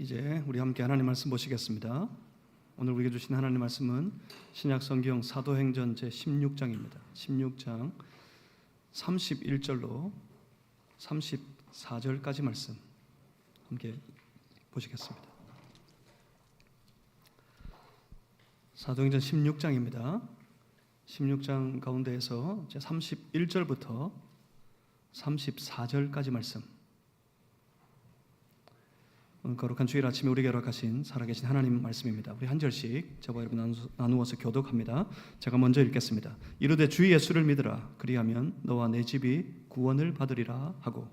이제 우리 함께 하나님 말씀 보시겠습니다. 오늘 우리에게 주신 하나님 말씀은 신약 성경 사도행전 제 16장입니다. 16장 31절로 34절까지 말씀 함께 보시겠습니다. 사도행전 16장입니다. 16장 가운데에서 제 31절부터 34절까지 말씀, 오늘 거룩한 주일 아침에 우리에게 허락하신 살아계신 하나님 말씀입니다. 우리 한 절씩 저와 여러분 나누어서 교독합니다. 제가 먼저 읽겠습니다. 이르되 주 예수를 믿으라. 그리하면 너와 내 집이 구원을 받으리라 하고,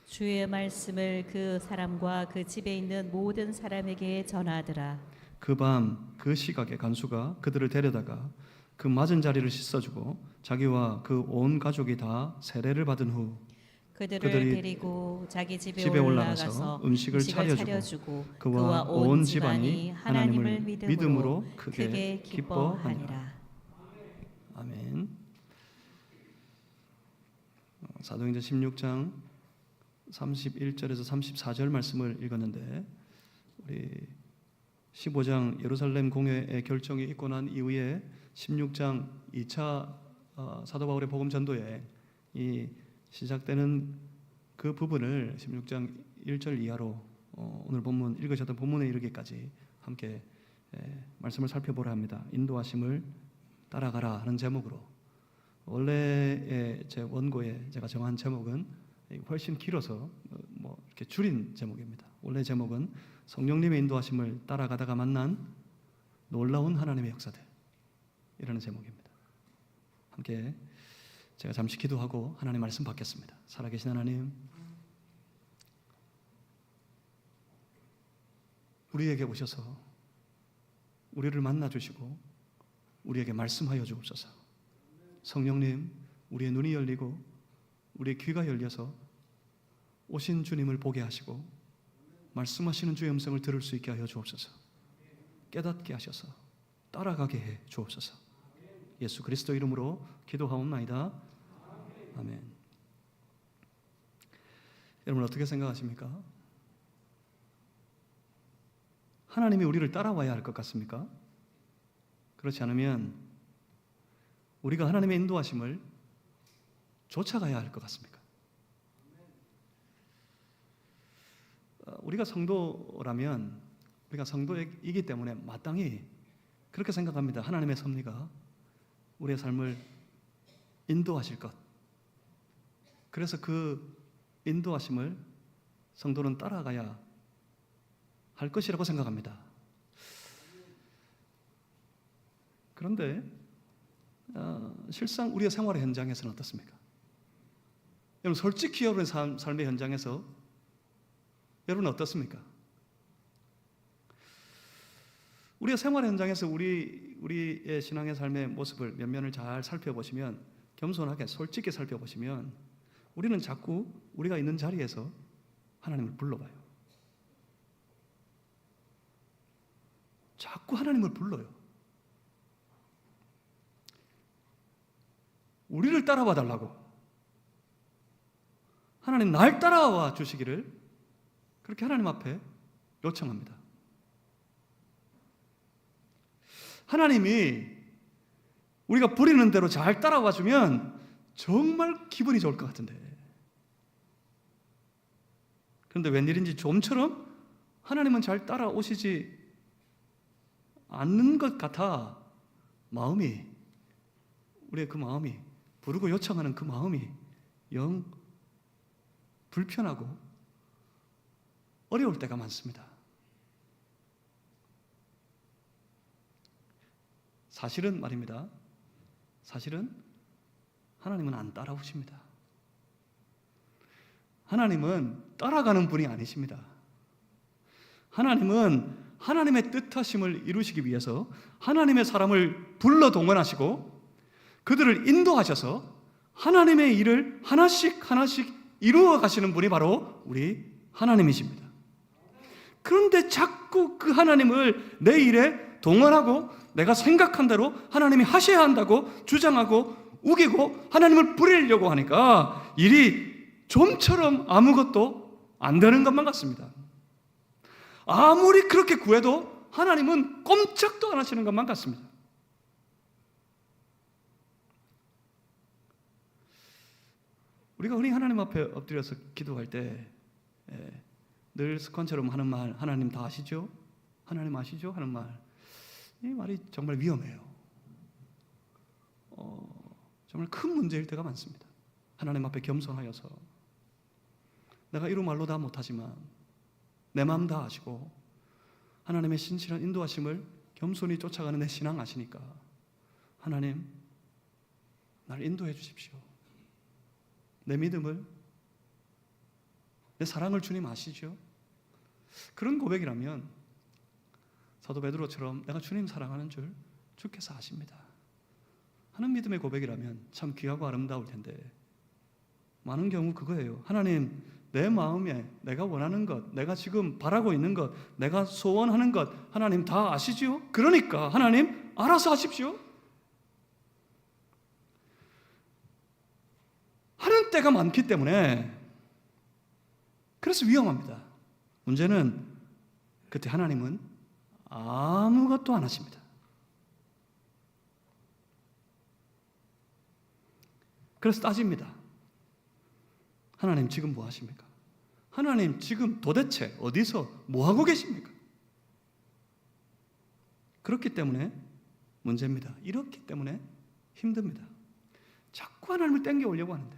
주의 말씀을 그 사람과 그 집에 있는 모든 사람에게 전하더라. 그 밤 그 시각에 간수가 그들을 데려다가 그 맞은 자리를 씻어주고 자기와 그 온 가족이 다 세례를 받은 후 그들이 데리고 자기 집에 올라가서 음식을 차려주고 그와 온 집안이 하나님을 믿음으로 크게 기뻐하니라. 아멘. 사도행전 16장 31절에서 34절 말씀을 읽었는데, 우리 15장 예루살렘 공회의 결정이 있고 난 이후에 16장 2차 사도 바울의 복음 전도에 이 시작되는 그 부분을 16장 1절 이하로 오늘 본문 읽으셨던 본문에 이르기까지 함께 말씀을 살펴보려 합니다. 인도하심을 따라가라 하는 제목으로. 원래의 제 원고에 제가 정한 제목은 훨씬 길어서 이렇게 줄인 제목입니다. 원래 제목은 성령님의 인도하심을 따라가다가 만난 놀라운 하나님의 역사들, 이라는 제목입니다. 함께 제가 잠시 기도하고 하나님 말씀 받겠습니다. 살아계신 하나님, 우리에게 오셔서 우리를 만나주시고 우리에게 말씀하여 주옵소서. 성령님, 우리의 눈이 열리고 우리의 귀가 열려서 오신 주님을 보게 하시고 말씀하시는 주의 음성을 들을 수 있게 하여 주옵소서. 깨닫게 하셔서 따라가게 해 주옵소서. 예수 그리스도 이름으로 기도하옵나이다. 아멘. 여러분 어떻게 생각하십니까? 하나님이 우리를 따라와야 할 것 같습니까? 그렇지 않으면 우리가 하나님의 인도하심을 쫓아가야 할 것 같습니까? 우리가 성도라면, 우리가 성도이기 때문에 마땅히 그렇게 생각합니다. 하나님의 섭리가 우리의 삶을 인도하실 것, 그래서 그 인도하심을 성도는 따라가야 할 것이라고 생각합니다. 그런데 실상 우리의 생활의 현장에서는 어떻습니까? 여러분 솔직히 여러분의 삶의 현장에서 여러분은 어떻습니까? 우리의 생활 현장에서 우리의 신앙의 삶의 모습을 몇 면을 잘 살펴보시면, 겸손하게 솔직히 살펴보시면, 우리는 자꾸 우리가 있는 자리에서 하나님을 불러봐요. 자꾸 하나님을 불러요. 우리를 따라와 달라고, 하나님 날 따라와 주시기를 그렇게 하나님 앞에 요청합니다. 하나님이 우리가 부리는 대로 잘 따라와 주면 정말 기분이 좋을 것 같은데, 그런데 웬일인지 좀처럼 하나님은 잘 따라오시지 않는 것 같아 우리의 그 마음이, 부르고 요청하는 그 마음이 영 불편하고 어려울 때가 많습니다. 사실은 말입니다. 사실은 하나님은 안 따라오십니다. 하나님은 따라가는 분이 아니십니다. 하나님은 하나님의 뜻하심을 이루시기 위해서 하나님의 사람을 불러 동원하시고 그들을 인도하셔서 하나님의 일을 하나씩 이루어 가시는 분이 바로 우리 하나님이십니다. 그런데 자꾸 그 하나님을 내 일에 동원하고 내가 생각한 대로 하나님이 하셔야 한다고 주장하고 우기고 하나님을 부리려고 하니까 일이 좀처럼 아무것도 안 되는 것만 같습니다. 아무리 그렇게 구해도 하나님은 꼼짝도 안 하시는 것만 같습니다. 우리가 흔히 하나님 앞에 엎드려서 기도할 때 늘 습관처럼 하는 말, 하나님 다 아시죠? 하나님 아시죠? 하는 말, 이 말이 정말 위험해요. 정말 큰 문제일 때가 많습니다. 하나님 앞에 겸손하여서 내가 이루 말로 다 못하지만 내 마음 다 아시고 하나님의 신실한 인도하심을 겸손히 쫓아가는 내 신앙 아시니까 하나님 나를 인도해 주십시오. 내 믿음을, 내 사랑을 주님 아시죠? 그런 고백이라면 사도 베드로처럼 내가 주님 사랑하는 줄 주께서 아십니다 하는 믿음의 고백이라면 참 귀하고 아름다울 텐데 많은 경우 그거예요. 하나님, 내 마음에 내가 원하는 것, 내가 지금 바라고 있는 것, 내가 소원하는 것 하나님 다 아시죠? 그러니까 하나님 알아서 하십시오 하는 때가 많기 때문에 그래서 위험합니다. 문제는 그때 하나님은 아무것도 안 하십니다. 그래서 따집니다. 하나님 지금 뭐 하십니까? 하나님 지금 도대체 어디서 뭐 하고 계십니까? 그렇기 때문에 문제입니다. 이렇기 때문에 힘듭니다. 자꾸 하나님을 땡겨 오려고 하는데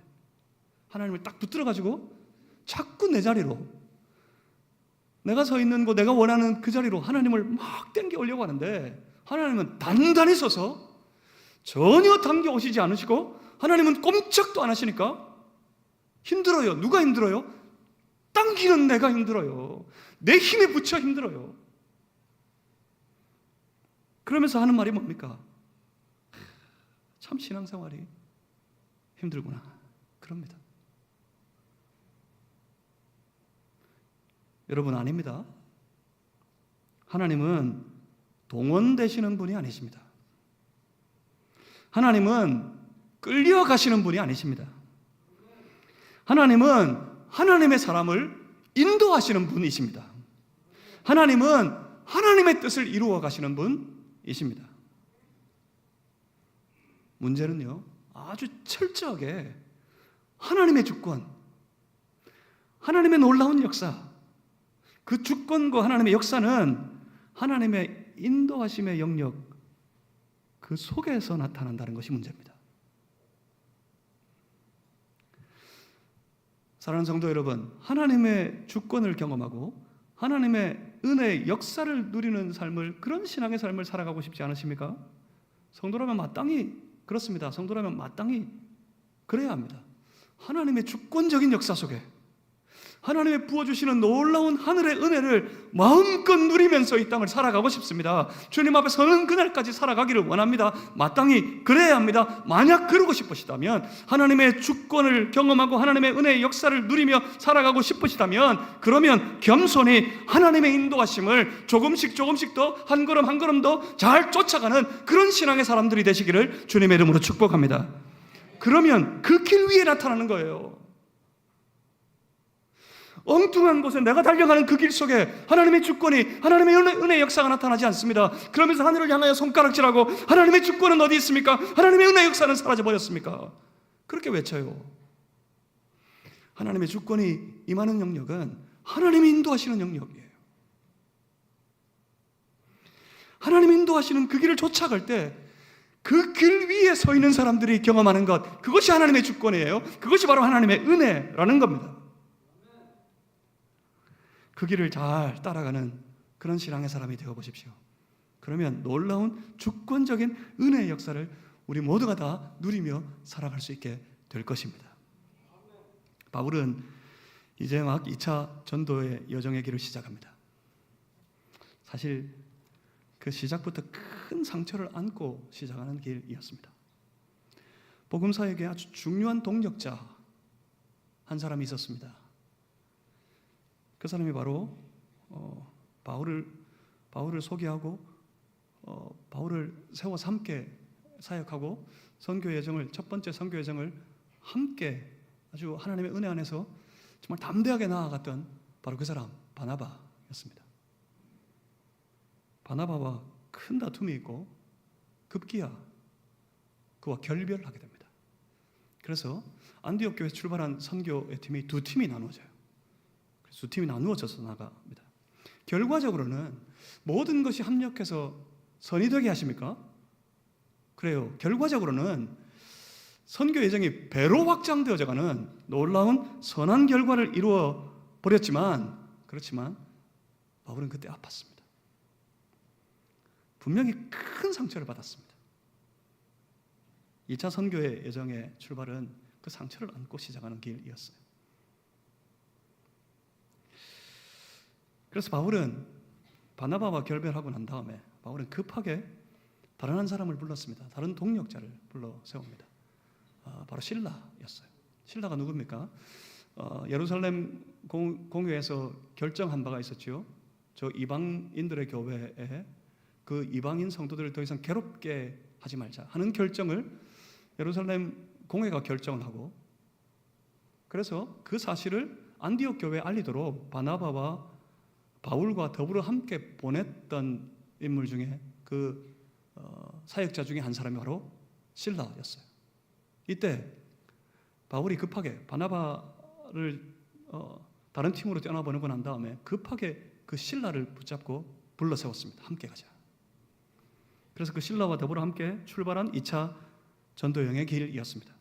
하나님을 딱 붙들어가지고 자꾸 내 자리로, 내가 서 있는 곳, 내가 원하는 그 자리로 하나님을 막 땡겨 오려고 하는데 하나님은 단단히 서서 전혀 당겨 오시지 않으시고 하나님은 꼼짝도 안 하시니까 힘들어요. 누가 힘들어요? 당기는 내가 힘들어요. 내 힘에 부쳐 힘들어요. 그러면서 하는 말이 뭡니까? 참 신앙생활이 힘들구나. 그럽니다. 여러분, 아닙니다. 하나님은 동원되시는 분이 아니십니다. 하나님은 끌려가시는 분이 아니십니다. 하나님은 하나님의 사람을 인도하시는 분이십니다. 하나님은 하나님의 뜻을 이루어 가시는 분이십니다. 문제는요, 아주 철저하게 하나님의 주권, 하나님의 놀라운 역사, 그 주권과 하나님의 역사는 하나님의 인도하심의 영역 그 속에서 나타난다는 것이 문제입니다. 사랑하는 성도 여러분, 하나님의 주권을 경험하고 하나님의 은혜의 역사를 누리는 삶을, 그런 신앙의 삶을 살아가고 싶지 않으십니까? 성도라면 마땅히 그렇습니다. 성도라면 마땅히 그래야 합니다. 하나님의 주권적인 역사 속에 하나님의 부어주시는 놀라운 하늘의 은혜를 마음껏 누리면서 이 땅을 살아가고 싶습니다. 주님 앞에 서는 그날까지 살아가기를 원합니다. 마땅히 그래야 합니다. 만약 그러고 싶으시다면, 하나님의 주권을 경험하고 하나님의 은혜의 역사를 누리며 살아가고 싶으시다면, 그러면 겸손히 하나님의 인도하심을 조금씩 더, 한 걸음 한 걸음 더 잘 쫓아가는 그런 신앙의 사람들이 되시기를 주님의 이름으로 축복합니다. 그러면 그 길 위에 나타나는 거예요. 엉뚱한 곳에 내가 달려가는 그 길 속에 하나님의 주권이, 하나님의 은혜의 역사가 나타나지 않습니다. 그러면서 하늘을 향하여 손가락질하고 하나님의 주권은 어디 있습니까? 하나님의 은혜의 역사는 사라져버렸습니까? 그렇게 외쳐요. 하나님의 주권이 임하는 영역은 하나님이 인도하시는 영역이에요. 하나님이 인도하시는 그 길을 쫓아갈 때 그 길 위에 서 있는 사람들이 경험하는 것, 그것이 하나님의 주권이에요. 그것이 바로 하나님의 은혜라는 겁니다. 그 길을 잘 따라가는 그런 신앙의 사람이 되어보십시오. 그러면 놀라운 주권적인 은혜의 역사를 우리 모두가 다 누리며 살아갈 수 있게 될 것입니다. 바울은 이제 막 2차 전도의 여정의 길을 시작합니다. 사실 그 시작부터 큰 상처를 안고 시작하는 길이었습니다. 복음사에게 아주 중요한 동력자 한 사람이 있었습니다. 그 사람이 바로 바울을 소개하고 바울을 세워서 함께 사역하고 선교 여정을, 첫 번째 선교 여정을 함께 아주 하나님의 은혜 안에서 정말 담대하게 나아갔던 바로 그 사람, 바나바였습니다. 바나바와 큰 다툼이 있고 급기야 그와 결별을 하게 됩니다. 그래서 안디옥 교회 출발한 선교의 팀이 두 팀이 나누어져요. 그래서 두 팀이 나누어져서 나갑니다. 결과적으로는 모든 것이 합력해서 선이 되게 하십니까? 그래요. 결과적으로는 선교 예정이 배로 확장되어져가는 놀라운 선한 결과를 이루어 버렸지만, 그렇지만 바울은 그때 아팠습니다. 분명히 큰 상처를 받았습니다. 2차 선교의 예정의 출발은 그 상처를 안고 시작하는 길이었어요. 그래서 바울은 바나바와 결별하고 난 다음에 바울은 급하게 다른 한 사람을 불렀습니다. 다른 동력자를 불러 세웁니다. 바로 실라였어요. 실라가 누굽니까? 예루살렘 공회에서 결정한 바가 있었죠. 저 이방인들의 교회에 그 이방인 성도들을 더 이상 괴롭게 하지 말자 하는 결정을 예루살렘 공회가 결정을 하고, 그래서 그 사실을 안디옥 교회에 알리도록 바나바와 바울과 더불어 함께 보냈던 인물 중에 그 사역자 중에 한 사람이 바로 실라였어요. 이때 바울이 급하게 바나바를 다른 팀으로 떠나보내고 난 다음에 급하게 그 실라를 붙잡고 불러 세웠습니다. 함께 가자. 그래서 그 실라와 더불어 함께 출발한 2차 전도 여행의 길이었습니다.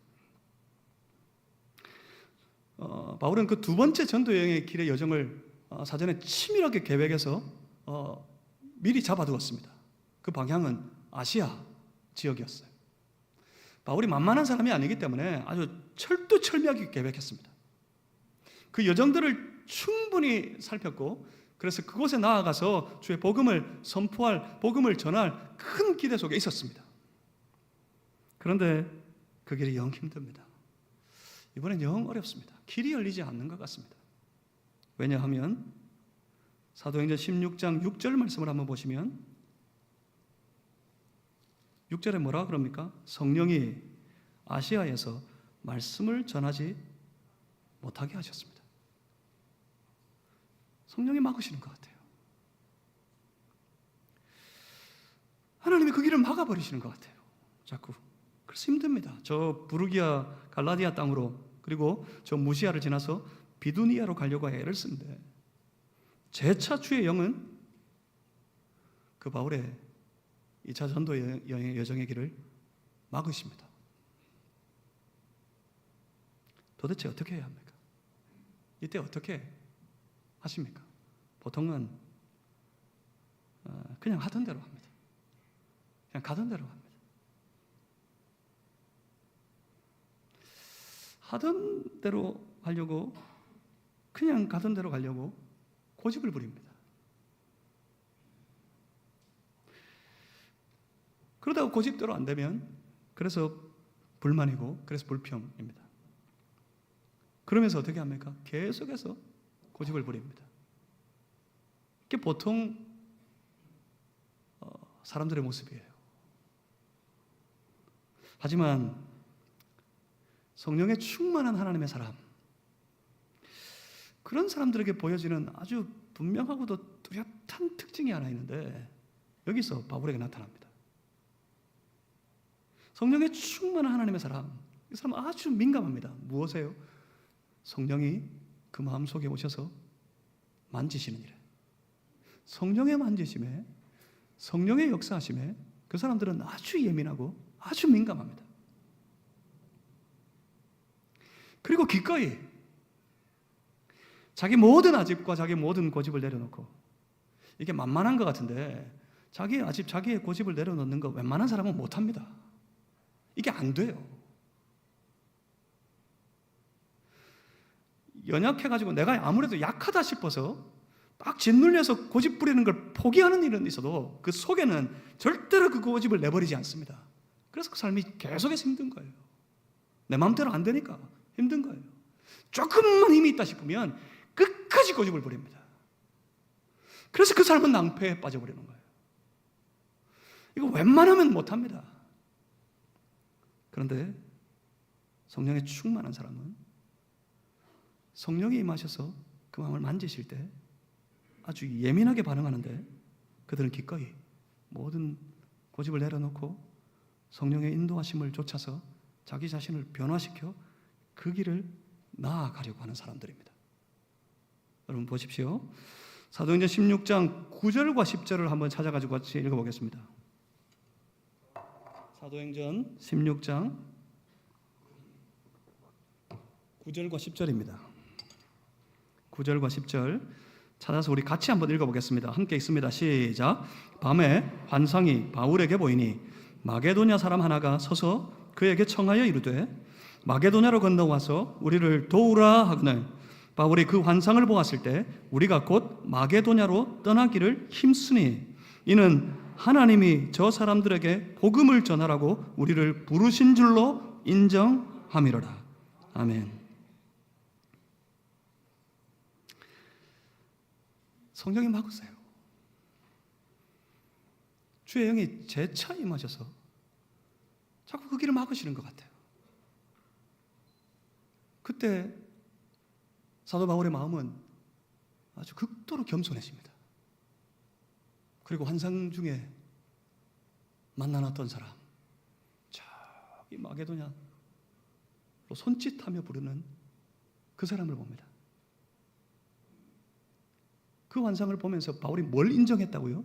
바울은 그 두 번째 전도 여행의 길의 여정을 사전에 치밀하게 계획해서 미리 잡아두었습니다. 그 방향은 아시아 지역이었어요. 바울이 만만한 사람이 아니기 때문에 아주 철두철미하게 계획했습니다. 그 여정들을 충분히 살폈고, 그래서 그곳에 나아가서 주의 복음을 선포할, 복음을 전할 큰 기대 속에 있었습니다. 그런데 그 길이 영 힘듭니다. 이번엔 영 어렵습니다. 길이 열리지 않는 것 같습니다. 왜냐하면 사도행전 16장 6절 말씀을 한번 보시면 6절에 뭐라 그럽니까? 성령이 아시아에서 말씀을 전하지 못하게 하셨습니다. 성령이 막으시는 것 같아요. 하나님이 그 길을 막아버리시는 것 같아요. 자꾸. 그래서 힘듭니다. 저 부르기아 갈라디아 땅으로, 그리고 저 무시아를 지나서 비두니아로 가려고 애를 쓰는데 제4 주의 영은 그 바울의 2차 전도 여정의 길을 막으십니다. 도대체 어떻게 해야 합니까? 이때 어떻게 하십니까? 보통은 그냥 하던 대로 합니다. 그냥 가던 대로 합니다. 하던 대로 하려고, 그냥 가던 대로 가려고 고집을 부립니다. 그러다가 고집대로 안 되면 그래서 불만이고, 그래서 불평입니다. 그러면서 어떻게 합니까? 계속해서 고집을 부립니다. 이게 보통 사람들의 모습이에요. 하지만 성령에 충만한 하나님의 사람, 그런 사람들에게 보여지는 아주 분명하고도 뚜렷한 특징이 하나 있는데 여기서 바울에게 나타납니다. 성령에 충만한 하나님의 사람, 이 사람 아주 민감합니다. 무엇에요? 성령이 그 마음속에 오셔서 만지시는 일에, 성령의 만지심에, 성령의 역사하심에 그 사람들은 아주 예민하고 아주 민감합니다. 그리고 기꺼이 자기 모든 아집과 자기 모든 고집을 내려놓고, 이게 만만한 것 같은데 자기의 아집, 자기의 고집을 내려놓는 거 웬만한 사람은 못합니다. 이게 안 돼요. 연약해가지고 내가 아무래도 약하다 싶어서 막 짓눌려서 고집 부리는 걸 포기하는 일은 있어도 그 속에는 절대로 그 고집을 내버리지 않습니다. 그래서 그 삶이 계속해서 힘든 거예요. 내 마음대로 안 되니까 힘든 거예요. 조금만 힘이 있다 싶으면 끝까지 고집을 부립니다. 그래서 그 삶은 낭패에 빠져버리는 거예요. 이거 웬만하면 못합니다. 그런데 성령에 충만한 사람은 성령이 임하셔서 그 마음을 만지실 때 아주 예민하게 반응하는데 그들은 기꺼이 모든 고집을 내려놓고 성령의 인도하심을 쫓아서 자기 자신을 변화시켜 그 길을 나아가려고 하는 사람들입니다. 여러분 보십시오. 사도행전 16장 9절과 10절을 한번 찾아가지고 같이 읽어보겠습니다. 사도행전 16장 9절과 10절입니다. 9절과 10절 찾아서 우리 같이 한번 읽어보겠습니다. 함께 읽습니다. 시작. 밤에 환상이 바울에게 보이니 마게도냐 사람 하나가 서서 그에게 청하여 이르되 마게도냐로 건너와서 우리를 도우라 하거늘 바울이 그 환상을 보았을 때 우리가 곧 마게도냐로 떠나기를 힘쓰니 이는 하나님이 저 사람들에게 복음을 전하라고 우리를 부르신 줄로 인정함이로라. 아멘. 성경이 막으세요. 주의 영이 재차 임하셔서 자꾸 그 길을 막으시는 것 같아요. 그때 사도 바울의 마음은 아주 극도로 겸손해집니다. 그리고 환상 중에 만나놨던 사람, 저기 마게도냐로 손짓하며 부르는 그 사람을 봅니다. 그 환상을 보면서 바울이 뭘 인정했다고요?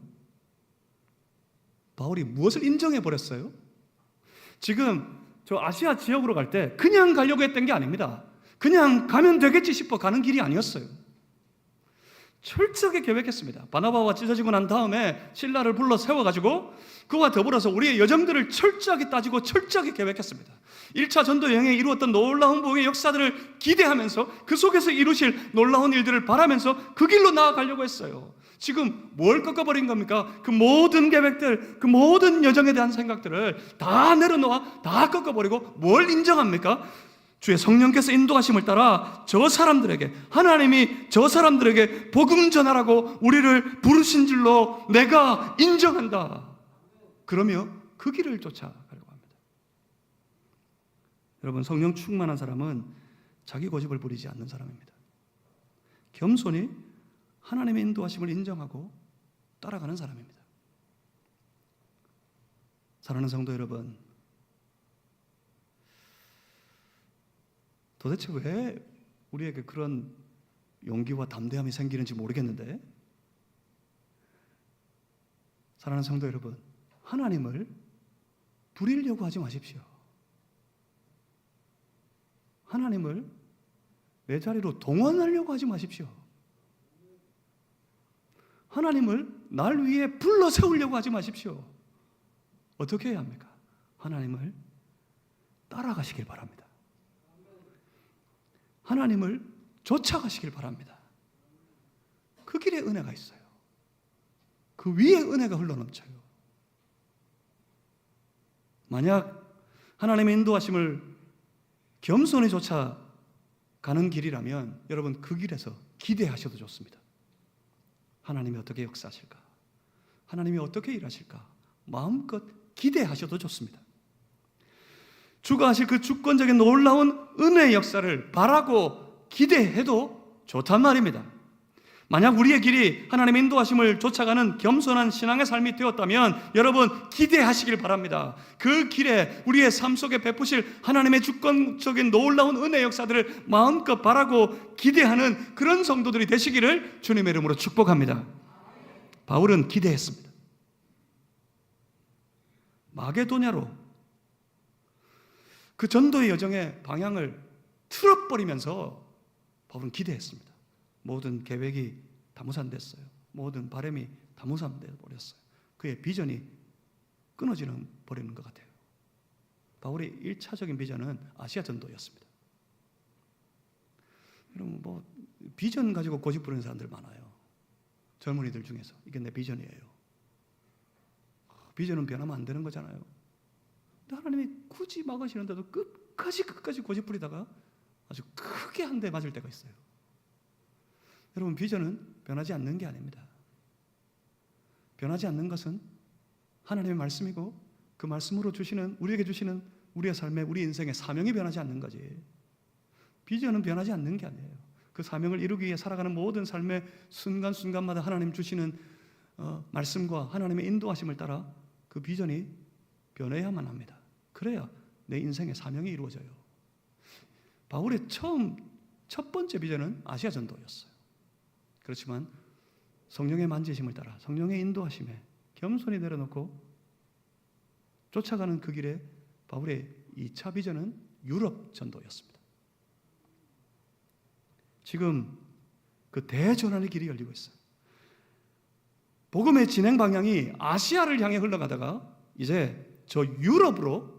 바울이 무엇을 인정해 버렸어요? 지금 저 아시아 지역으로 갈 때 그냥 가려고 했던 게 아닙니다. 그냥 가면 되겠지 싶어 가는 길이 아니었어요. 철저하게 계획했습니다. 바나바와 찢어지고 난 다음에 실라를 불러 세워가지고 그와 더불어서 우리의 여정들을 철저하게 따지고 철저하게 계획했습니다. 1차 전도 여행에 이루었던 놀라운 복음의 역사들을 기대하면서 그 속에서 이루실 놀라운 일들을 바라면서 그 길로 나아가려고 했어요. 지금 뭘 꺾어버린 겁니까? 그 모든 계획들, 그 모든 여정에 대한 생각들을 다 내려놓아 다 꺾어버리고 뭘 인정합니까? 주의 성령께서 인도하심을 따라 저 사람들에게, 하나님이 저 사람들에게 복음 전하라고 우리를 부르신 줄로 내가 인정한다. 그러며 그 길을 쫓아가려고 합니다. 여러분, 성령 충만한 사람은 자기 고집을 부리지 않는 사람입니다. 겸손히 하나님의 인도하심을 인정하고 따라가는 사람입니다. 사랑하는 성도 여러분, 도대체 왜 우리에게 그런 용기와 담대함이 생기는지 모르겠는데, 사랑하는 성도 여러분, 하나님을 부리려고 하지 마십시오. 하나님을 내 자리로 동원하려고 하지 마십시오. 하나님을 날 위해 불러 세우려고 하지 마십시오. 어떻게 해야 합니까? 하나님을 따라가시길 바랍니다. 하나님을 쫓아가시길 바랍니다. 그 길에 은혜가 있어요. 그 위에 은혜가 흘러넘쳐요. 만약 하나님의 인도하심을 겸손히 쫓아가는 길이라면 여러분 그 길에서 기대하셔도 좋습니다. 하나님이 어떻게 역사하실까? 하나님이 어떻게 일하실까? 마음껏 기대하셔도 좋습니다. 주가 하실 그 주권적인 놀라운 은혜의 역사를 바라고 기대해도 좋단 말입니다. 만약 우리의 길이 하나님의 인도하심을 쫓아가는 겸손한 신앙의 삶이 되었다면 여러분 기대하시길 바랍니다. 그 길에 우리의 삶 속에 베푸실 하나님의 주권적인 놀라운 은혜의 역사들을 마음껏 바라고 기대하는 그런 성도들이 되시기를 주님의 이름으로 축복합니다. 바울은 기대했습니다. 마게도냐로 그 전도의 여정의 방향을 틀어버리면서 바울은 기대했습니다. 모든 계획이 다 무산됐어요. 모든 바람이 다 무산돼 버렸어요. 그의 비전이 끊어지는 버리는 것 같아요. 바울의 1차적인 비전은 아시아 전도였습니다. 여러분 뭐 비전 가지고 고집 부리는 사람들 많아요. 젊은이들 중에서 이게 내 비전이에요. 비전은 변하면 안 되는 거잖아요. 근데 하나님이 굳이 막으시는데도 끝까지 고집 부리다가 아주 크게 한 대 맞을 때가 있어요. 여러분 비전은 변하지 않는 게 아닙니다. 변하지 않는 것은 하나님의 말씀이고 그 말씀으로 주시는 우리에게 주시는 우리의 삶의 우리 인생의 사명이 변하지 않는 거지. 비전은 변하지 않는 게 아니에요. 그 사명을 이루기 위해 살아가는 모든 삶의 순간순간마다 하나님 주시는 말씀과 하나님의 인도하심을 따라 그 비전이 변해야만 합니다. 그래야 내 인생의 사명이 이루어져요. 바울의 첫 번째 비전은 아시아 전도였어요. 그렇지만 성령의 만지심을 따라 성령의 인도하심에 겸손히 내려놓고 쫓아가는 그 길에 바울의 2차 비전은 유럽 전도였습니다. 지금 그 대전환의 길이 열리고 있어요. 복음의 진행 방향이 아시아를 향해 흘러가다가 이제 저 유럽으로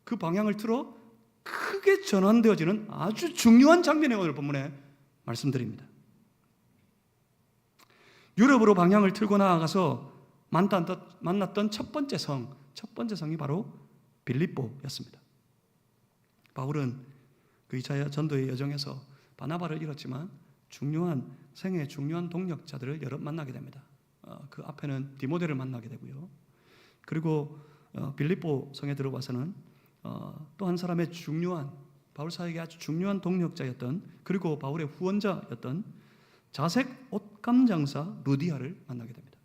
그 방향을 틀어 크게 전환되어지는 아주 중요한 장면이 오늘 본문에 말씀드립니다. 유럽으로 방향을 틀고 나아가서 만났던 첫 번째 성이 바로 빌립보였습니다. 바울은 그 2차 전도의 여정에서 바나바를 잃었지만 생애의 중요한 동력자들을 여러 만나게 됩니다. 그 앞에는 디모데를 만나게 되고요. 그리고 빌립보 성에 들어와서는 또 한 사람의 바울 사역의 아주 중요한 동력자였던, 그리고 바울의 후원자였던 자색 옷감 장사 루디아를 만나게 됩니다.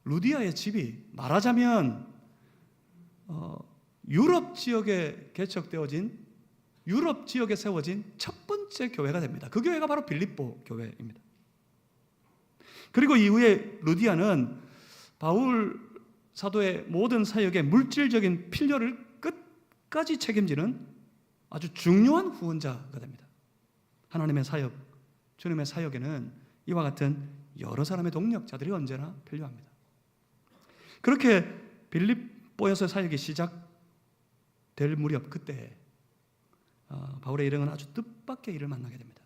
루디아의 집이 말하자면 유럽 지역에 세워진 첫 번째 교회가 됩니다. 그 교회가 바로 빌립보 교회입니다. 그리고 이후에 루디아는 바울 사도의 모든 사역의 물질적인 필요를 끝까지 책임지는 아주 중요한 후원자가 됩니다. 하나님의 사역, 주님의 사역에는 이와 같은 여러 사람의 동력자들이 언제나 필요합니다. 그렇게 빌립보에서 사역이 시작될 무렵 그때 바울의 일행은 아주 뜻밖의 일을 만나게 됩니다.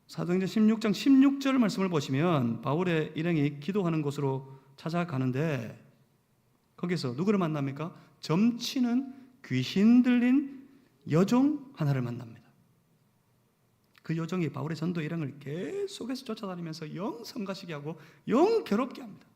사도행전 16장 16절 말씀을 보시면 바울의 일행이 기도하는 곳으로 찾아가는데 거기서 누구를 만납니까? 점치는 귀신 들린 여종 하나를 만납니다. 그 여종이 바울의 전도 일행을 계속해서 쫓아다니면서 영 성가시게 하고 영 괴롭게 합니다.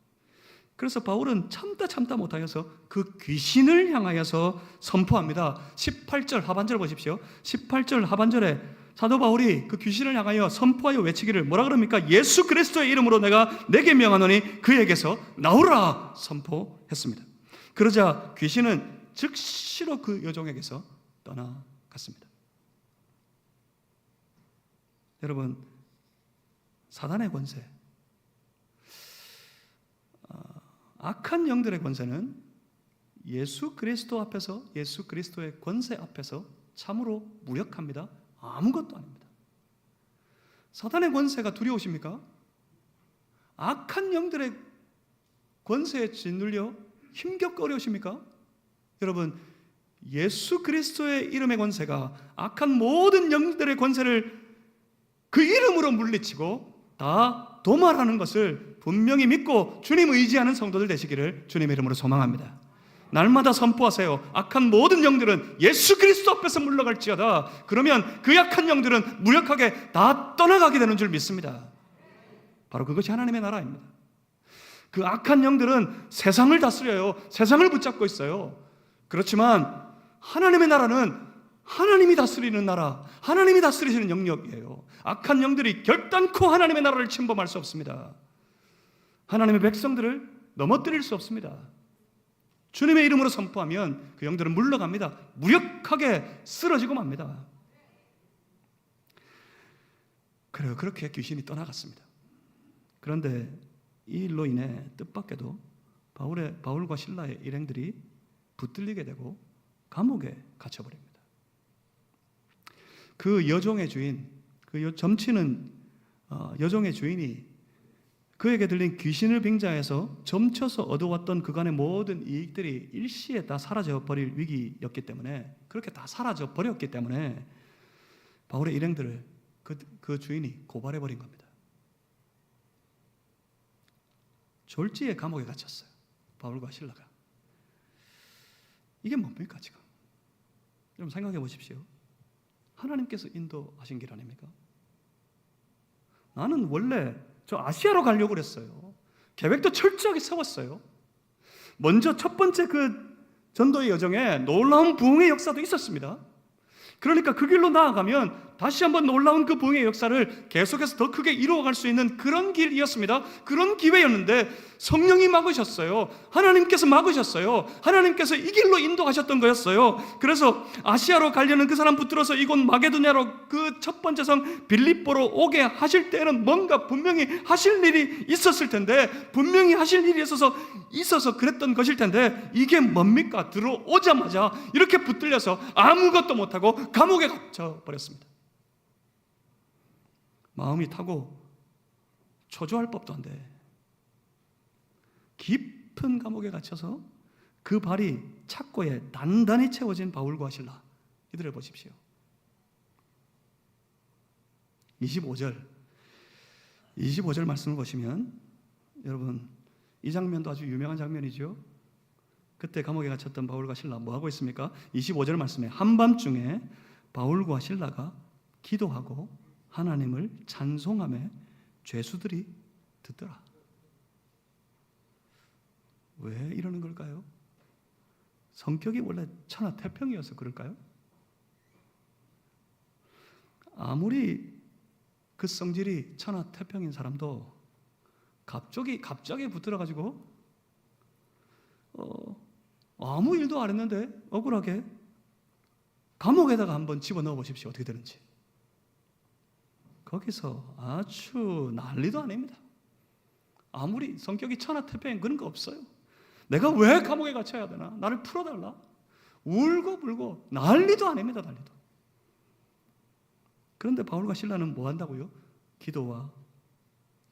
그래서 바울은 참다 못하여서 그 귀신을 향하여서 선포합니다. 18절 하반절 보십시오. 18절 하반절에 사도 바울이 그 귀신을 향하여 선포하여 외치기를 뭐라 그럽니까? 예수 그리스도의 이름으로 내게 명하노니 그에게서 나오라 선포했습니다. 그러자 귀신은 즉시로 그 여종에게서 떠나갔습니다. 여러분, 사단의 권세, 악한 영들의 권세는 예수 그리스도 앞에서, 예수 그리스도의 권세 앞에서 참으로 무력합니다. 아무것도 아닙니다. 사단의 권세가 두려우십니까? 악한 영들의 권세에 짓눌려 힘겹고 어려우십니까? 여러분, 예수 그리스도의 이름의 권세가 악한 모든 영들의 권세를 그 이름으로 물리치고 다 도말하는 것을 분명히 믿고 주님 의지하는 성도들 되시기를 주님의 이름으로 소망합니다. 날마다 선포하세요. 악한 모든 영들은 예수 그리스도 앞에서 물러갈지어다. 그러면 그 약한 영들은 무력하게 다 떠나가게 되는 줄 믿습니다. 바로 그것이 하나님의 나라입니다. 그 악한 영들은 세상을 다스려요. 세상을 붙잡고 있어요. 그렇지만 하나님의 나라는 하나님이 다스리는 나라, 하나님이 다스리시는 영역이에요. 악한 영들이 결단코 하나님의 나라를 침범할 수 없습니다. 하나님의 백성들을 넘어뜨릴 수 없습니다. 주님의 이름으로 선포하면 그 영들은 물러갑니다. 무력하게 쓰러지고 맙니다. 그래요. 그렇게 귀신이 떠나갔습니다. 그런데 이 일로 인해 뜻밖에도 바울과 실라의 일행들이 붙들리게 되고 감옥에 갇혀버립니다. 그 여종의 주인, 그 점치는 여종의 주인이 그에게 들린 귀신을 빙자해서 점쳐서 얻어왔던 그간의 모든 이익들이 일시에 다 사라져버릴 위기였기 때문에, 그렇게 다 사라져버렸기 때문에 바울의 일행들을 그 주인이 고발해버린 겁니다. 졸지에 감옥에 갇혔어요. 바울과 실라가. 이게 뭡니까 지금? 여러분 생각해 보십시오. 하나님께서 인도하신 길 아닙니까? 나는 원래 저 아시아로 가려고 그랬어요. 계획도 철저하게 세웠어요. 먼저 첫 번째 그 전도의 여정에 놀라운 부흥의 역사도 있었습니다. 그러니까 그 길로 나아가면 다시 한번 놀라운 그 부흥의 역사를 계속해서 더 크게 이루어갈 수 있는 그런 길이었습니다. 그런 기회였는데 성령이 막으셨어요. 하나님께서 막으셨어요. 하나님께서 이 길로 인도하셨던 거였어요. 그래서 아시아로 가려는 그 사람 붙들어서 이곳 마게도냐로 그 첫 번째 성 빌립보로 오게 하실 때는 뭔가 분명히 하실 일이 있었을 텐데, 분명히 하실 일이 있어서 그랬던 것일 텐데, 이게 뭡니까? 들어오자마자 이렇게 붙들려서 아무것도 못하고 감옥에 갇혀 버렸습니다. 마음이 타고 초조할 법도 한데 깊은 감옥에 갇혀서 그 발이 착고에 단단히 채워진 바울과 실라, 이들을 보십시오. 25절 말씀을 보시면, 여러분 이 장면도 아주 유명한 장면이죠. 그때 감옥에 갇혔던 바울과 실라 뭐하고 있습니까? 25절 말씀에 한밤중에 바울과 실라가 기도하고 하나님을 찬송하며 죄수들이 듣더라. 왜 이러는 걸까요? 성격이 원래 천하태평이어서 그럴까요? 아무리 그 성질이 천하태평인 사람도 갑자기 붙들어가지고 아무 일도 안 했는데 억울하게 감옥에다가 한번 집어넣어 보십시오. 어떻게 되는지. 거기서 아주 난리도 아닙니다. 아무리 성격이 천하태평인 그런 거 없어요. 내가 왜 감옥에 갇혀야 되나? 나를 풀어달라. 울고 불고 난리도 아닙니다. 난리도. 그런데 바울과 실라는 뭐 한다고요? 기도와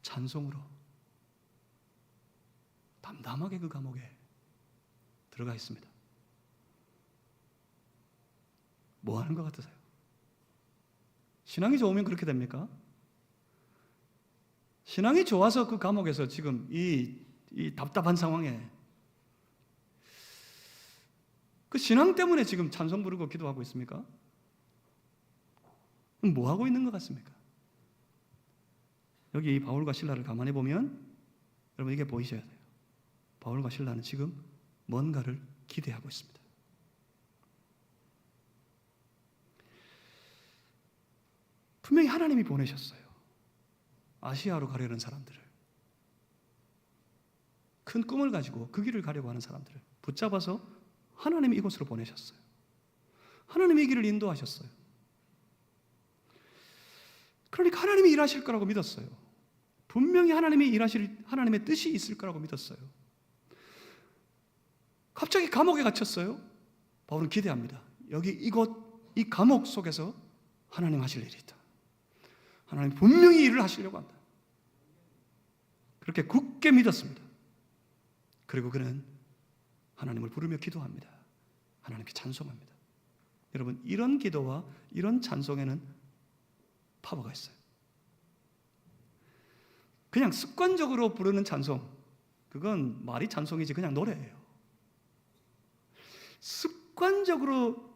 찬송으로 담담하게 그 감옥에 들어가 있습니다. 뭐 하는 것 같으세요? 신앙이 좋으면 그렇게 됩니까? 신앙이 좋아서 그 감옥에서 지금 이 답답한 상황에, 그 신앙 때문에 지금 찬송 부르고 기도하고 있습니까? 뭐 하고 있는 것 같습니까? 여기 이 바울과 실라를 가만히 보면 여러분 이게 보이셔야 돼요. 바울과 실라는 지금 뭔가를 기대하고 있습니다. 분명히 하나님이 보내셨어요. 아시아로 가려는 사람들을, 큰 꿈을 가지고 그 길을 가려고 하는 사람들을 붙잡아서 하나님이 이곳으로 보내셨어요. 하나님이 이 길을 인도하셨어요. 그러니까 하나님이 일하실 거라고 믿었어요. 분명히 하나님이 하나님의 뜻이 있을 거라고 믿었어요. 갑자기 감옥에 갇혔어요. 바울은 기대합니다. 이 감옥 속에서 하나님 하실 일이 있다. 하나님 분명히 일을 하시려고 한다. 그렇게 굳게 믿었습니다. 그리고 그는 하나님을 부르며 기도합니다. 하나님께 찬송합니다. 여러분, 이런 기도와 이런 찬송에는 파워가 있어요. 그냥 습관적으로 부르는 찬송, 그건 말이 찬송이지 그냥 노래예요. 습관적으로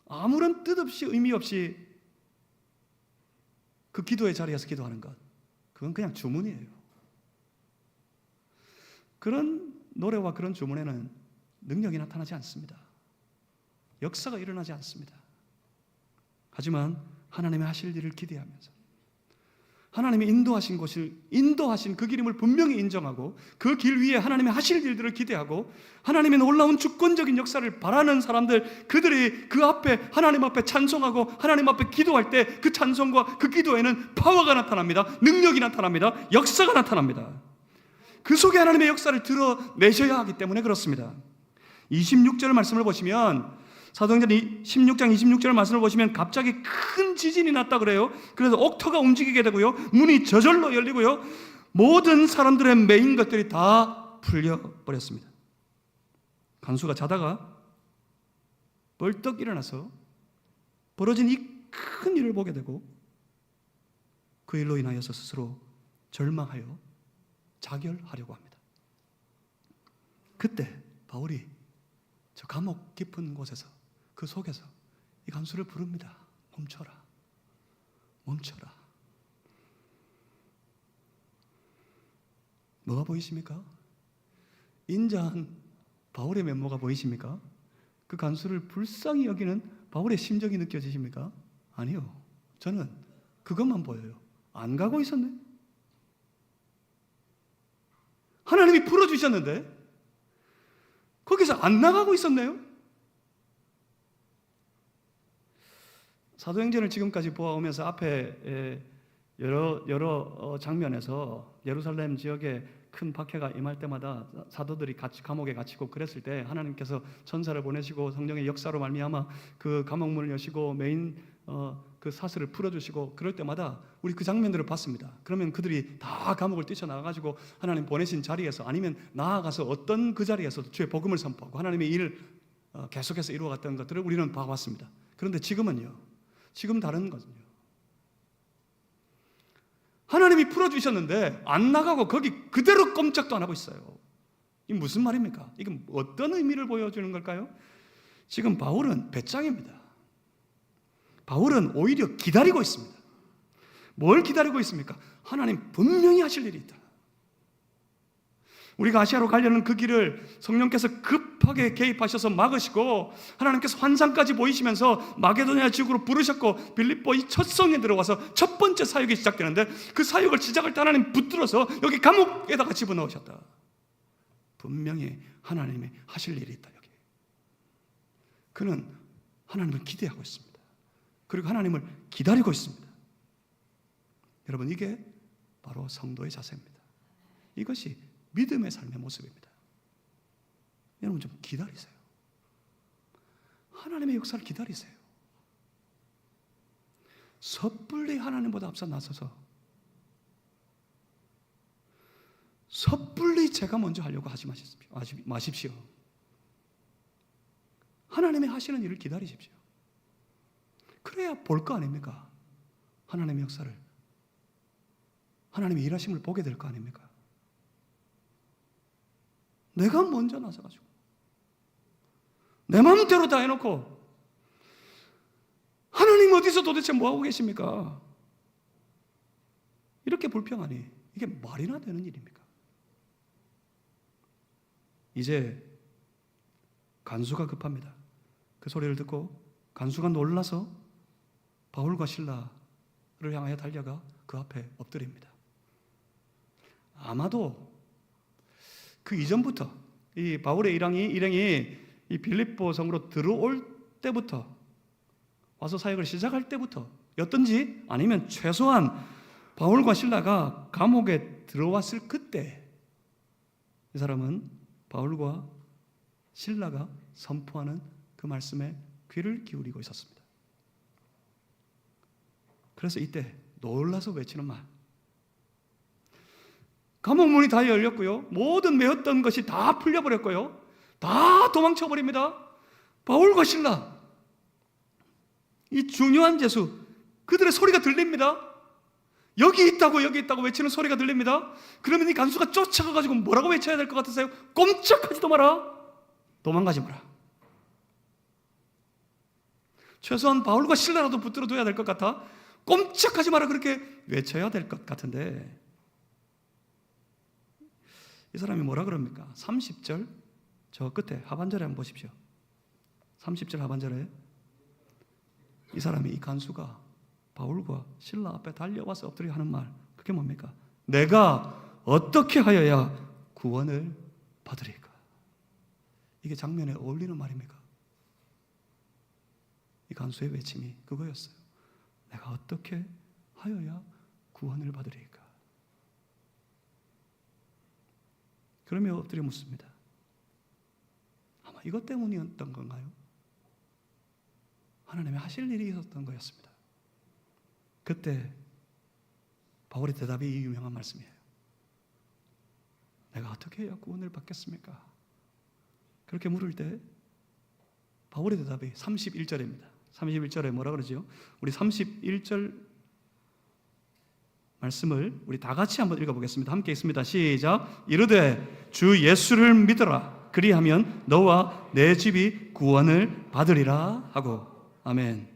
아무런 뜻 없이 의미 없이 그 기도의 자리에서 기도하는 것, 그건 그냥 주문이에요. 그런 노래와 그런 주문에는 능력이 나타나지 않습니다. 역사가 일어나지 않습니다. 하지만 하나님의 하실 일을 기대하면서 하나님이 인도하신 그 길임을 분명히 인정하고 그 길 위에 하나님의 하실 일들을 기대하고 하나님의 놀라운 주권적인 역사를 바라는 사람들, 그들이 그 앞에 하나님 앞에 찬송하고 하나님 앞에 기도할 때 그 찬송과 그 기도에는 파워가 나타납니다. 능력이 나타납니다. 역사가 나타납니다. 그 속에 하나님의 역사를 드러내셔야 하기 때문에 그렇습니다. 26절 말씀을 보시면, 사도행전 16장 26절 말씀을 보시면 갑자기 큰 지진이 났다 그래요. 그래서 옥토가 움직이게 되고요, 문이 저절로 열리고요, 모든 사람들의 매인 것들이 다 풀려버렸습니다. 간수가 자다가 벌떡 일어나서 벌어진 이 큰 일을 보게 되고 그 일로 인하여서 스스로 절망하여 자결하려고 합니다. 그때 바울이 저 감옥 깊은 곳에서, 그 속에서 이 간수를 부릅니다. 멈춰라, 멈춰라. 뭐가 보이십니까? 인자한 바울의 면모가 보이십니까? 그 간수를 불쌍히 여기는 바울의 심정이 느껴지십니까? 아니요. 저는 그것만 보여요. 안 가고 있었네. 하나님이 풀어주셨는데 거기서 안 나가고 있었네요. 사도행전을 지금까지 보아오면서 앞에 여러 장면에서 예루살렘 지역에 큰 박해가 임할 때마다 사도들이 같이 감옥에 갇히고 그랬을 때 하나님께서 천사를 보내시고 성령의 역사로 말미암아 그 감옥문을 여시고 메인 그 사슬을 풀어주시고 그럴 때마다 우리 그 장면들을 봤습니다. 그러면 그들이 다 감옥을 뛰쳐나가가지고 하나님 보내신 자리에서 아니면 나아가서 어떤 그 자리에서 주의 복음을 선포하고 하나님의 일을 계속해서 이루어갔던 것들을 우리는 봐왔습니다. 그런데 지금은요, 지금 다른 거거든요. 하나님이 풀어주셨는데 안 나가고 거기 그대로 꼼짝도 안 하고 있어요. 이게 무슨 말입니까? 이게 어떤 의미를 보여주는 걸까요? 지금 바울은 배짱입니다. 바울은 오히려 기다리고 있습니다. 뭘 기다리고 있습니까? 하나님 분명히 하실 일이 있다. 우리가 아시아로 가려는 그 길을 성령께서 급하게 개입하셔서 막으시고 하나님께서 환상까지 보이시면서 마게도냐 지역으로 부르셨고 빌립보 이 첫 성에 들어와서 첫 번째 사역이 시작되는데 그 사역을 시작할 때 하나님 붙들어서 여기 감옥에다가 집어넣으셨다. 분명히 하나님이 하실 일이 있다. 여기 그는 하나님을 기대하고 있습니다. 그리고 하나님을 기다리고 있습니다. 여러분, 이게 바로 성도의 자세입니다. 이것이 믿음의 삶의 모습입니다. 여러분 좀 기다리세요. 하나님의 역사를 기다리세요. 섣불리 하나님보다 앞서 나서서 섣불리 제가 먼저 하려고 하지 마십시오. 하나님의 하시는 일을 기다리십시오. 그래야 볼 거 아닙니까? 하나님의 역사를, 하나님의 일하심을 보게 될 거 아닙니까? 내가 먼저 나서가지고 내 마음대로 다 해놓고 하나님 어디서 도대체 뭐하고 계십니까? 이렇게 불평하니 이게 말이나 되는 일입니까? 이제 간수가 급합니다. 그 소리를 듣고 간수가 놀라서 바울과 실라를 향하여 달려가 그 앞에 엎드립니다. 아마도 그 이전부터 이 바울의 일행이 이 빌립보 성으로 들어올 때부터 와서 사역을 시작할 때부터였든지 아니면 최소한 바울과 실라가 감옥에 들어왔을 그때 이 사람은 바울과 실라가 선포하는 그 말씀에 귀를 기울이고 있었습니다. 그래서 이때 놀라서 외치는 말, 감옥 문이 다 열렸고요, 모든 매었던 것이 다 풀려버렸고요, 다 도망쳐버립니다. 바울과 실라, 이 중요한 제수, 그들의 소리가 들립니다. 여기 있다고 외치는 소리가 들립니다. 그러면 이 간수가 쫓아가가지고 뭐라고 외쳐야 될 것 같으세요? 꼼짝하지도 마라, 도망가지 마라. 최소한 바울과 실라라도 붙들어둬야 될 것 같아 꼼짝하지 마라 그렇게 외쳐야 될 것 같은데 이 사람이 뭐라 그럽니까? 30절 저 끝에 하반절에 한번 보십시오. 30절 하반절에 이 사람이, 이 간수가 바울과 실라 앞에 달려와서 엎드려 하는 말, 그게 뭡니까? 내가 어떻게 하여야 구원을 받으리까? 이게 장면에 어울리는 말입니까? 이 간수의 외침이 그거였어요. 내가 어떻게 하여야 구원을 받으리까? 그러며 엎드려 묻습니다. 아마 이것 때문이었던 건가요? 하나님의 하실 일이 있었던 거였습니다. 그때 바울의 대답이 이 유명한 말씀이에요. 내가 어떻게 해야 구원을 받겠습니까? 그렇게 물을 때 바울의 대답이 31절입니다. 31절에 뭐라 그러죠? 우리 31절 말씀을 우리 다 같이 한번 읽어보겠습니다. 함께 있습니다. 시작. 이르되 주 예수를 믿어라. 그리하면 너와 내 집이 구원을 받으리라 하고. 아멘.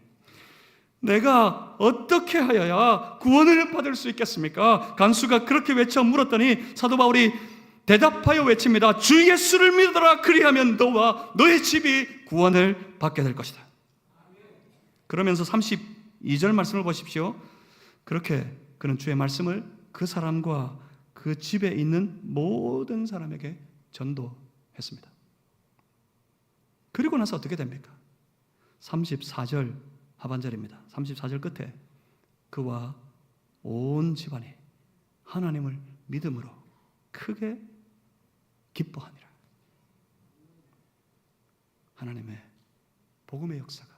내가 어떻게 하여야 구원을 받을 수 있겠습니까? 간수가 그렇게 외쳐 물었더니 사도 바울이 대답하여 외칩니다. 주 예수를 믿어라. 그리하면 너와 너의 집이 구원을 받게 될 것이다. 그러면서 2절 말씀을 보십시오. 그렇게 그는 주의 말씀을 그 사람과 그 집에 있는 모든 사람에게 전도했습니다. 그리고 나서 어떻게 됩니까? 34절 하반절입니다. 34절 끝에 그와 온 집안이 하나님을 믿음으로 크게 기뻐하니라. 하나님의 복음의 역사가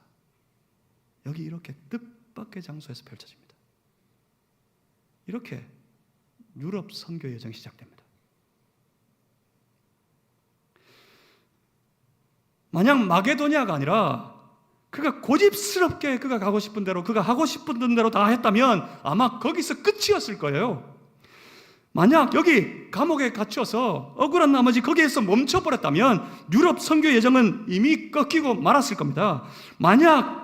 여기 이렇게 뜻밖의 장소에서 펼쳐집니다. 이렇게 유럽 선교 여정이 시작됩니다. 마냥 마게도니아가 아니라 그가 고집스럽게 그가 가고 싶은 대로, 그가 하고 싶은 대로 다 했다면 아마 거기서 끝이었을 거예요. 만약 여기 감옥에 갇혀서 억울한 나머지 거기에서 멈춰버렸다면 유럽 선교 여정은 이미 꺾이고 말았을 겁니다. 만약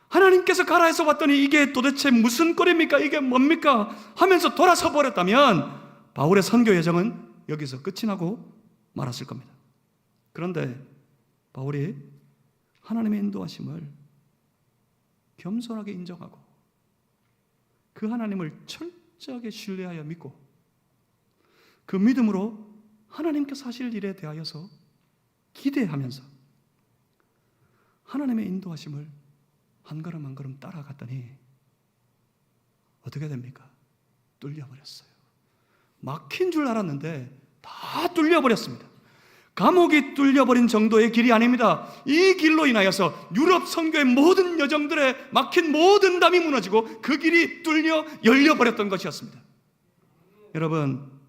하나님께서 가라 해서 왔더니 이게 도대체 무슨 꼴입니까? 이게 뭡니까? 하면서 돌아서 버렸다면 바울의 선교 여정은 여기서 끝이 나고 말았을 겁니다. 그런데 바울이 하나님의 인도하심을 겸손하게 인정하고 그 하나님을 철저하게 신뢰하여 믿고 그 믿음으로 하나님께서 하실 일에 대하여서 기대하면서 하나님의 인도하심을 한 걸음 한 걸음 따라갔더니 어떻게 됩니까? 뚫려버렸어요. 막힌 줄 알았는데 다 뚫려버렸습니다. 감옥이 뚫려버린 정도의 길이 아닙니다. 이 길로 인하여서 유럽 선교의 모든 여정들의 막힌 모든 담이 무너지고 그 길이 뚫려 열려버렸던 것이었습니다. 여러분,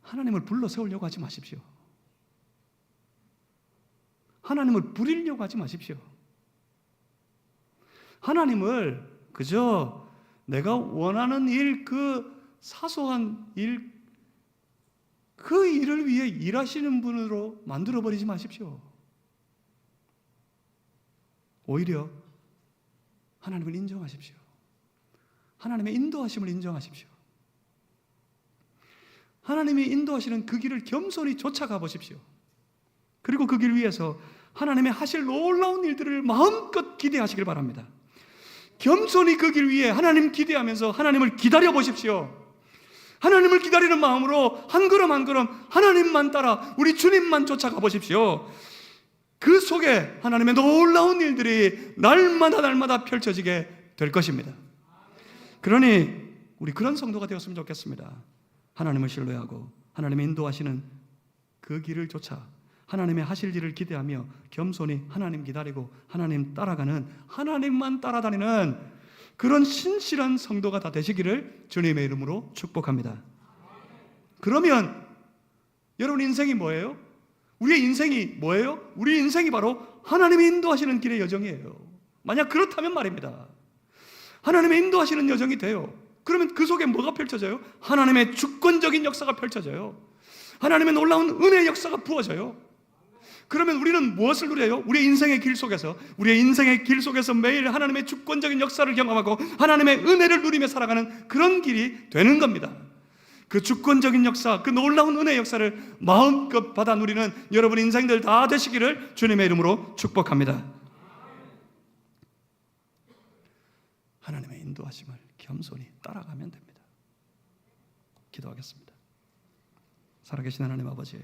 하나님을 불러 세우려고 하지 마십시오. 하나님을 부리려고 하지 마십시오. 하나님을 그저 내가 원하는 일, 그 사소한 일, 그 일을 위해 일하시는 분으로 만들어버리지 마십시오. 오히려 하나님을 인정하십시오. 하나님의 인도하심을 인정하십시오. 하나님이 인도하시는 그 길을 겸손히 쫓아가 보십시오. 그리고 그 길 위에서 하나님의 하실 놀라운 일들을 마음껏 기대하시길 바랍니다. 겸손히 그 길 위에 하나님 기대하면서 하나님을 기다려 보십시오. 하나님을 기다리는 마음으로 한 걸음 한 걸음 하나님만 따라 우리 주님만 쫓아가 보십시오. 그 속에 하나님의 놀라운 일들이 날마다 펼쳐지게 될 것입니다. 그러니 우리 그런 성도가 되었으면 좋겠습니다. 하나님을 신뢰하고 하나님의 인도하시는 그 길을 쫓아 하나님의 하실 일을 기대하며 겸손히 하나님 기다리고 하나님 따라가는, 하나님만 따라다니는 그런 신실한 성도가 다 되시기를 주님의 이름으로 축복합니다. 그러면 여러분 인생이 뭐예요? 우리의 인생이 뭐예요? 우리 인생이 바로 하나님이 인도하시는 길의 여정이에요. 만약 그렇다면 말입니다. 하나님의 인도하시는 여정이 돼요. 그러면 그 속에 뭐가 펼쳐져요? 하나님의 주권적인 역사가 펼쳐져요. 하나님의 놀라운 은혜의 역사가 부어져요. 그러면 우리는 무엇을 누려요? 우리의 인생의 길 속에서, 우리의 인생의 길 속에서 매일 하나님의 주권적인 역사를 경험하고 하나님의 은혜를 누리며 살아가는 그런 길이 되는 겁니다. 그 주권적인 역사, 그 놀라운 은혜의 역사를 마음껏 받아 누리는 여러분 인생들 다 되시기를 주님의 이름으로 축복합니다. 하나님의 인도하심을 겸손히 따라가면 됩니다. 기도하겠습니다. 살아계신 하나님 아버지,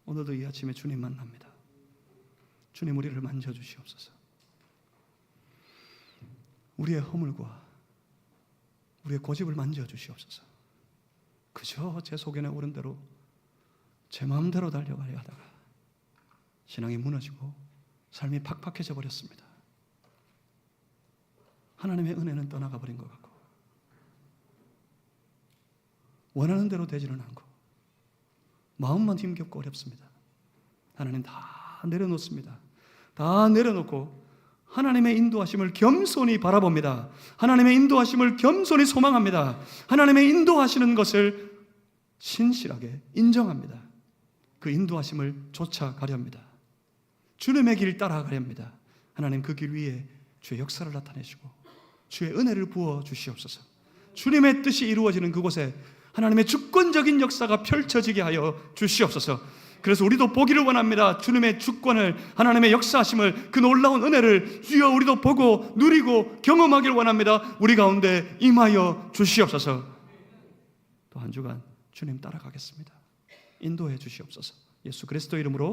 오늘도 이 아침에 주님 만납니다. 주님, 우리를 만져주시옵소서. 우리의 허물과 우리의 고집을 만져주시옵소서. 그저 제 속에는 오른 대로 제 마음대로 달려가려 하다가 신앙이 무너지고 삶이 팍팍해져 버렸습니다. 하나님의 은혜는 떠나가 버린 것 같고 원하는 대로 되지는 않고 마음만 힘겹고 어렵습니다. 하나님 다 내려놓습니다. 다 내려놓고 하나님의 인도하심을 겸손히 바라봅니다. 하나님의 인도하심을 겸손히 소망합니다. 하나님의 인도하시는 것을 신실하게 인정합니다. 그 인도하심을 쫓아가려 합니다. 주님의 길 따라가려 합니다. 하나님 그 길 위에 주의 역사를 나타내시고 주의 은혜를 부어 주시옵소서. 주님의 뜻이 이루어지는 그곳에 하나님의 주권적인 역사가 펼쳐지게 하여 주시옵소서. 그래서 우리도 보기를 원합니다. 주님의 주권을, 하나님의 역사하심을, 그 놀라운 은혜를 주여 우리도 보고 누리고 경험하길 원합니다. 우리 가운데 임하여 주시옵소서. 또 한 주간 주님 따라가겠습니다. 인도해 주시옵소서. 예수 그리스도 이름으로